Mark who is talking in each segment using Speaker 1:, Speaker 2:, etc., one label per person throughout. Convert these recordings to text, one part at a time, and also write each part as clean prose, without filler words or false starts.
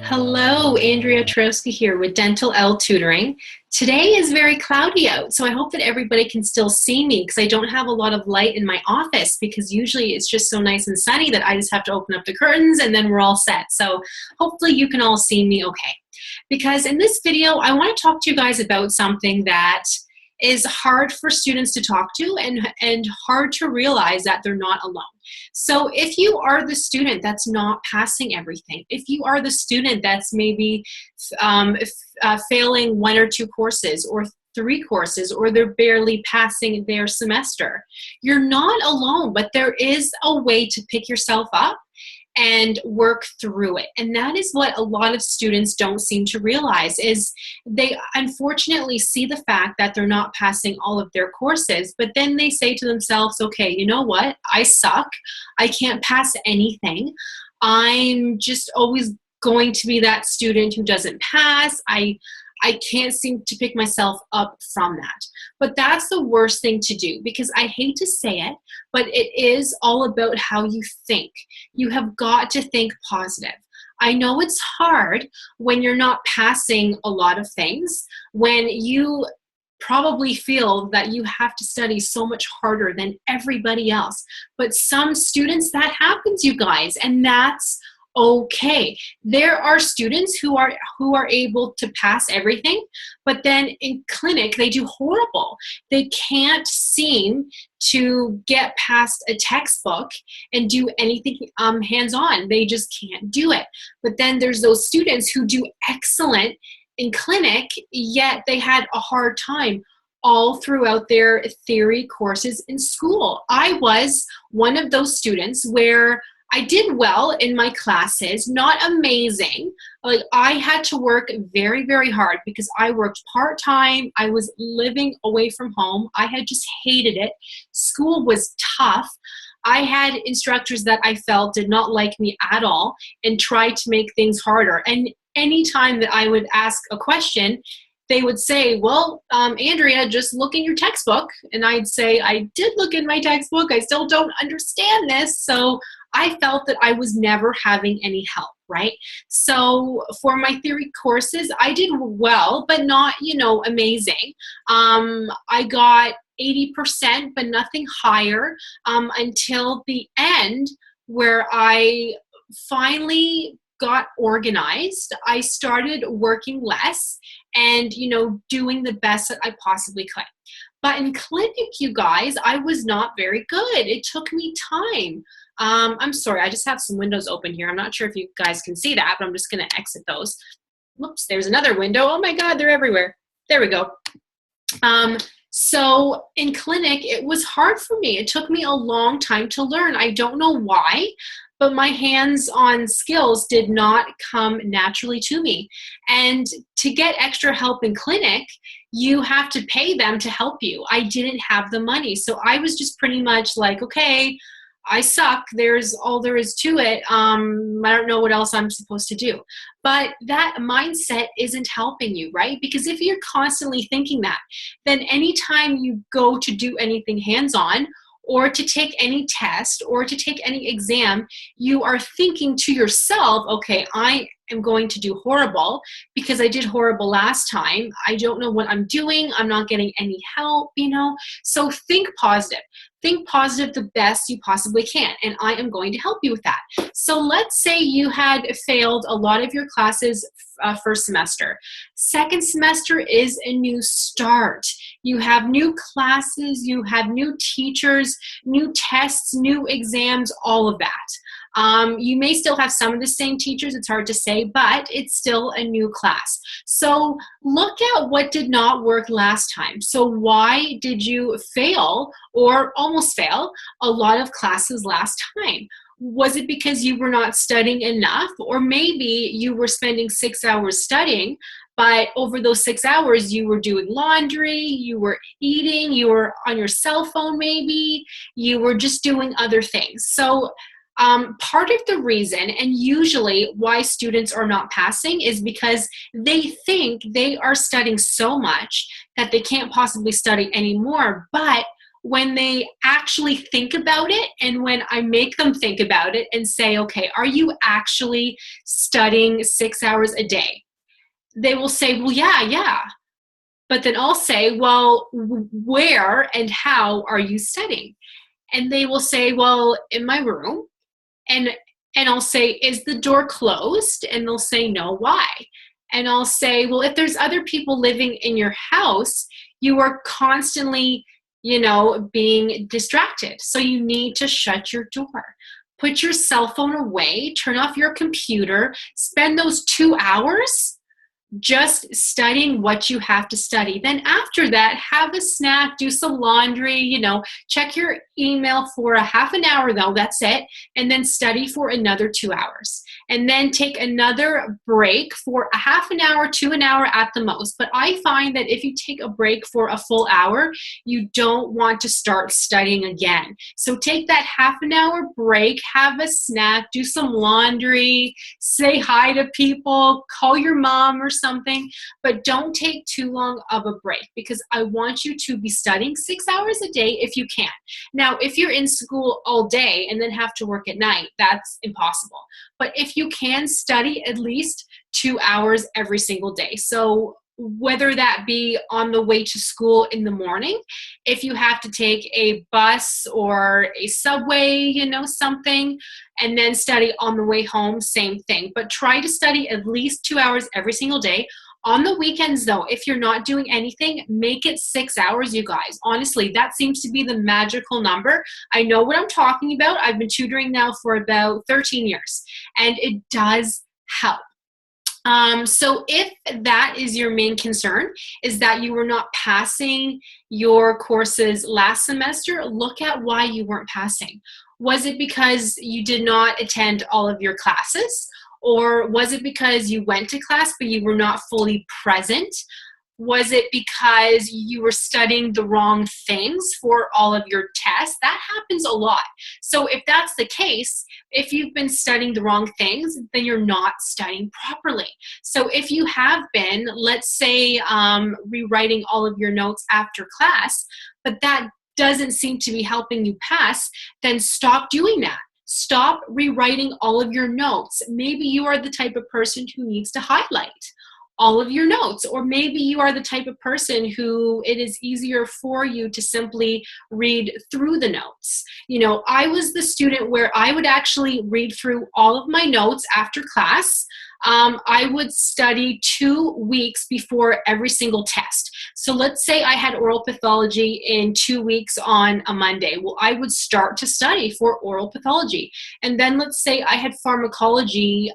Speaker 1: Hello, Andrea Twarowski here with Dentalelle Tutoring. Today is very cloudy out, so I hope that everybody can still see me because I don't have a lot of light in my office because usually it's just so nice and sunny that I just have to open up the curtains and then we're all set. So hopefully you can all see me okay. Because in this video, I want to talk to you guys about something that is hard for students to talk to and hard to realize that they're not alone. So if you are the student that's not passing everything, if you are the student that's maybe failing one or two courses or three courses, or they're barely passing their semester, you're not alone, but there is a way to pick yourself up and work through it. And that is what a lot of students don't seem to realize, is they unfortunately see the fact that they're not passing all of their courses, but then they say to themselves, okay, you know what? I suck. I can't pass anything. I'm just always going to be that student who doesn't pass. I can't seem to pick myself up from that. But that's the worst thing to do, because I hate to say it, but it is all about how you think. You have got to think positive. I know it's hard when you're not passing a lot of things, when you probably feel that you have to study so much harder than everybody else. But some students, that happens, you guys, and that's okay. There are students who are able to pass everything, but then in clinic they do horrible. They can't seem to get past a textbook and do anything hands-on. They just can't do it. But then there's those students who do excellent in clinic, yet they had a hard time all throughout their theory courses in school. I was one of those students where I did well in my classes, not amazing. Like, I had to work very, very hard because I worked part-time. I was living away from home. I had just hated it. School was tough. I had instructors that I felt did not like me at all and tried to make things harder. And anytime that I would ask a question, they would say, well, Andrea, just look in your textbook. And I'd say, I did look in my textbook. I still don't understand this. So I felt that I was never having any help, right? So for my theory courses, I did well, but not, amazing. I got 80%, but nothing higher until the end, where I finally got organized. I started working less and, doing the best that I possibly could. But in clinic, you guys, I was not very good. It took me time. I'm sorry, I just have some windows open here. I'm not sure if you guys can see that, but I'm just going to exit those. Whoops, there's another window. Oh my God, they're everywhere. There we go. So in clinic, it was hard for me. It took me a long time to learn. I don't know why, but my hands-on skills did not come naturally to me. And to get extra help in clinic, you have to pay them to help you. I didn't have the money. So I was just pretty much like, okay, I suck. There's all there is to it. I don't know what else I'm supposed to do. But that mindset isn't helping you, right? Because if you're constantly thinking that, then anytime you go to do anything hands-on, or to take any test, or to take any exam, you are thinking to yourself, okay, I am going to do horrible because I did horrible last time. I don't know what I'm doing. I'm not getting any help, So think positive. Think positive the best you possibly can, and I am going to help you with that. So let's say you had failed a lot of your classes first semester. Second semester is a new start. You have new classes, you have new teachers, new tests, new exams, all of that. You may still have some of the same teachers, it's hard to say, but it's still a new class. So look at what did not work last time. So why did you fail or almost fail a lot of classes last time? Was it because you were not studying enough? Or maybe you were spending 6 hours studying, but over those 6 hours, you were doing laundry, you were eating, you were on your cell phone maybe, you were just doing other things. So part of the reason, and usually why students are not passing, is because they think they are studying so much that they can't possibly study anymore. But when they actually think about it, and when I make them think about it and say, okay, are you actually studying 6 hours a day? They will say, well, yeah. But then I'll say, well, where and how are you studying? And they will say, well, in my room. And I'll say, is the door closed? And they'll say, no, why? And I'll say, well, if there's other people living in your house, you are constantly, being distracted. So you need to shut your door. Put your cell phone away, turn off your computer, spend those 2 hours just studying what you have to study. Then after that, have a snack, do some laundry, check your email for a half an hour though, that's it. And then study for another 2 hours. And then take another break for a half an hour to an hour at the most. But I find that if you take a break for a full hour, you don't want to start studying again. So take that half an hour break, have a snack, do some laundry, say hi to people, call your mom or something, but don't take too long of a break, because I want you to be studying 6 hours a day if you can. Now, if you're in school all day and then have to work at night, that's impossible. But if you can, study at least 2 hours every single day. So whether that be on the way to school in the morning, if you have to take a bus or a subway, something, and then study on the way home, same thing. But try to study at least 2 hours every single day. On the weekends, though, if you're not doing anything, make it 6 hours, you guys. Honestly, that seems to be the magical number. I know what I'm talking about. I've been tutoring now for about 13 years, and it does help. So if that is your main concern, is that you were not passing your courses last semester, look at why you weren't passing. Was it because you did not attend all of your classes? Or was it because you went to class but you were not fully present? Was it because you were studying the wrong things for all of your tests? That happens a lot. So if that's the case, if you've been studying the wrong things, then you're not studying properly. So if you have been, let's say, rewriting all of your notes after class, but that doesn't seem to be helping you pass, then stop doing that. Stop rewriting all of your notes. Maybe you are the type of person who needs to highlight all of your notes, or maybe you are the type of person who it is easier for you to simply read through the notes. I was the student where I would actually read through all of my notes after class. I would study 2 weeks before every single test. So let's say I had oral pathology in 2 weeks on a Monday. Well, I would start to study for oral pathology. And then let's say I had pharmacology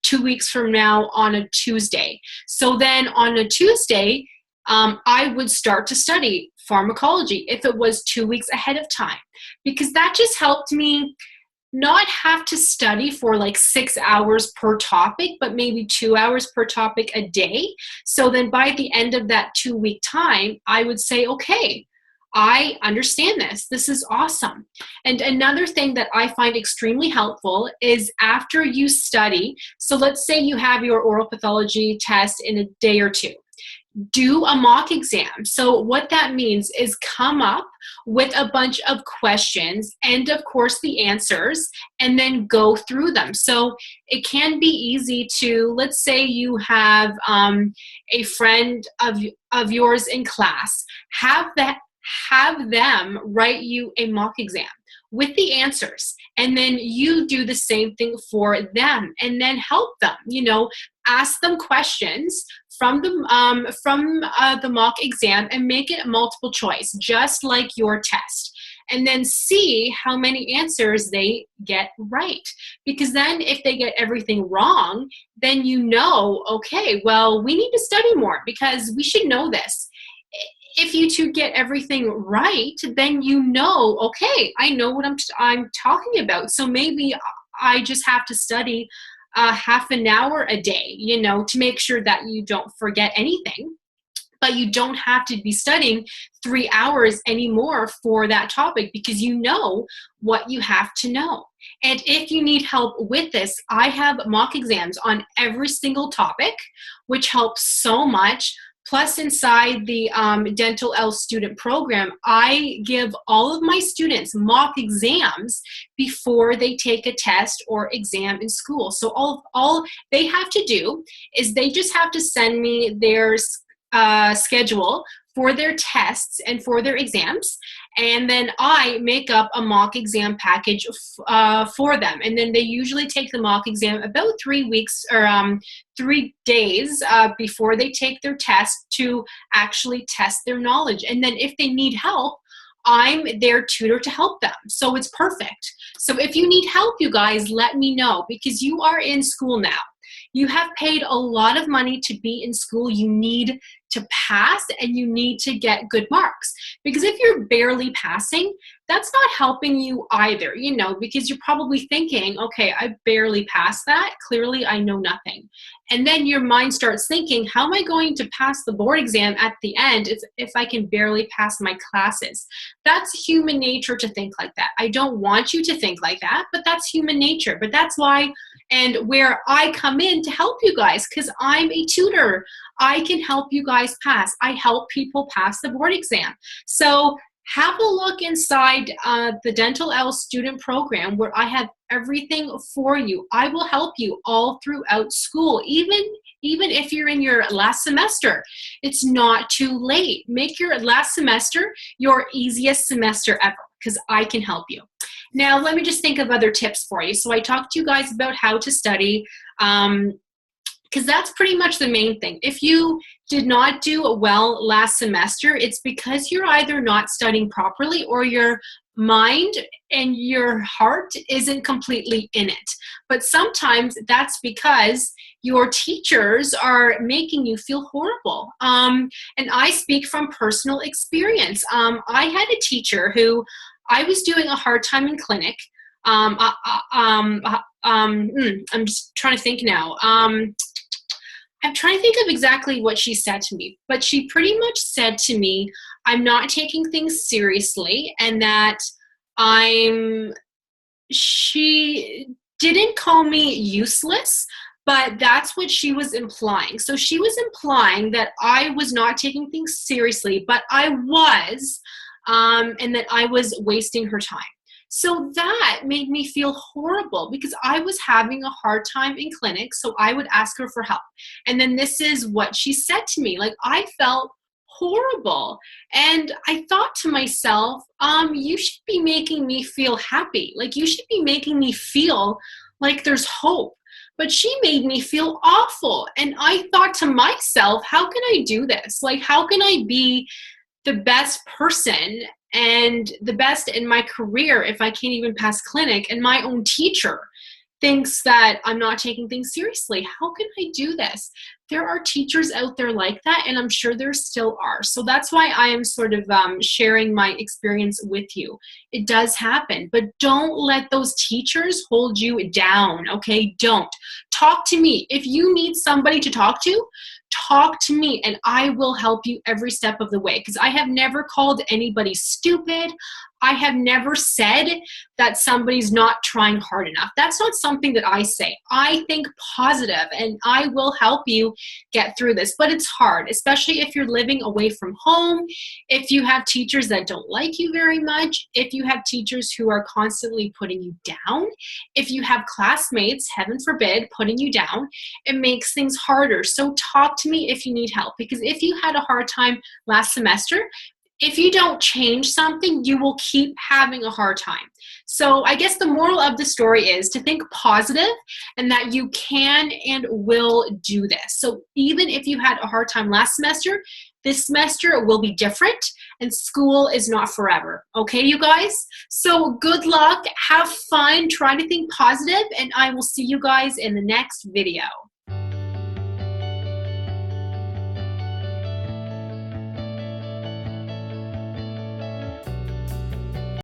Speaker 1: 2 weeks from now on a Tuesday. So then on a Tuesday, I would start to study pharmacology if it was 2 weeks ahead of time, because that just helped me not have to study for like 6 hours per topic, but maybe 2 hours per topic a day. So then by the end of that 2-week time, I would say, okay, I understand this. This is awesome. And another thing that I find extremely helpful is after you study, so let's say you have your oral pathology test in a day or two, do a mock exam. So what that means is come up with a bunch of questions and of course the answers, and then go through them. So it can be easy to, let's say you have a friend of yours in class, have them write you a mock exam with the answers, and then you do the same thing for them, and then help them, ask them questions from the mock exam, and make it a multiple choice, just like your test, and then see how many answers they get right. Because then if they get everything wrong, then okay, well, we need to study more because we should know this. If you two get everything right, then okay, I know what I'm talking about. So maybe I just have to study half an hour a day, to make sure that you don't forget anything. But you don't have to be studying 3 hours anymore for that topic, because you know what you have to know. And if you need help with this, I have mock exams on every single topic, which helps so much. Plus, inside the Dentalelle student program, I give all of my students mock exams before they take a test or exam in school. So all they have to do is they just have to send me their schedule for their tests and for their exams, and then I make up a mock exam package for them. And then they usually take the mock exam about 3 weeks or 3 days before they take their test to actually test their knowledge. And then if they need help, I'm their tutor to help them. So it's perfect. So if you need help, you guys, let me know, because you are in school now. You have paid a lot of money to be in school. You need to pass and you need to get good marks. Because if you're barely passing, that's not helping you either, you know, because you're probably thinking, okay, I barely passed that. Clearly, I know nothing. And then your mind starts thinking, how am I going to pass the board exam at the end if I can barely pass my classes? That's human nature to think like that. I don't want you to think like that, but that's human nature. But that's why and where I come in to help you guys, because I'm a tutor. I can help you guys pass. I help people pass the board exam. So have a look inside the Dentalelle student program, where I have everything for you. I will help you all throughout school, even if you're in your last semester. It's not too late. Make your last semester your easiest semester ever, because I can help you. Now, let me just think of other tips for you. So I talked to you guys about how to study, because that's pretty much the main thing. If you did not do well last semester, it's because you're either not studying properly or your mind and your heart isn't completely in it. But sometimes that's because your teachers are making you feel horrible. And I speak from personal experience. I had a teacher who I was doing a hard time in clinic. I'm just trying to think now. I'm trying to think of exactly what she said to me, but she pretty much said to me, I'm not taking things seriously, and that she didn't call me useless, but that's what she was implying. So she was implying that I was not taking things seriously, but I was, and that I was wasting her time. So that made me feel horrible, because I was having a hard time in clinic, so I would ask her for help. And then this is what she said to me. Like, I felt horrible. And I thought to myself, you should be making me feel happy. Like, you should be making me feel like there's hope. But she made me feel awful. And I thought to myself, how can I do this? Like, how can I be the best person and the best in my career if I can't even pass clinic, and my own teacher thinks that I'm not taking things seriously? How can I do this? There are teachers out there like that, and I'm sure there still are. So that's why I am sort of sharing my experience with you. It does happen, but don't let those teachers hold you down, okay? Don't. Talk to me. If you need somebody to talk to me, and I will help you every step of the way, because I have never called anybody stupid. I have never said that somebody's not trying hard enough. That's not something that I say. I think positive, and I will help you get through this. But it's hard, especially if you're living away from home, if you have teachers that don't like you very much, if you have teachers who are constantly putting you down, if you have classmates, heaven forbid, putting you down. It makes things harder. So talk to me if you need help, because if you had a hard time last semester, if you don't change something, you will keep having a hard time. So I guess the moral of the story is to think positive, and that you can and will do this. So even if you had a hard time last semester, this semester will be different, and school is not forever. Okay, you guys? So good luck, have fun, try to think positive, and I will see you guys in the next video.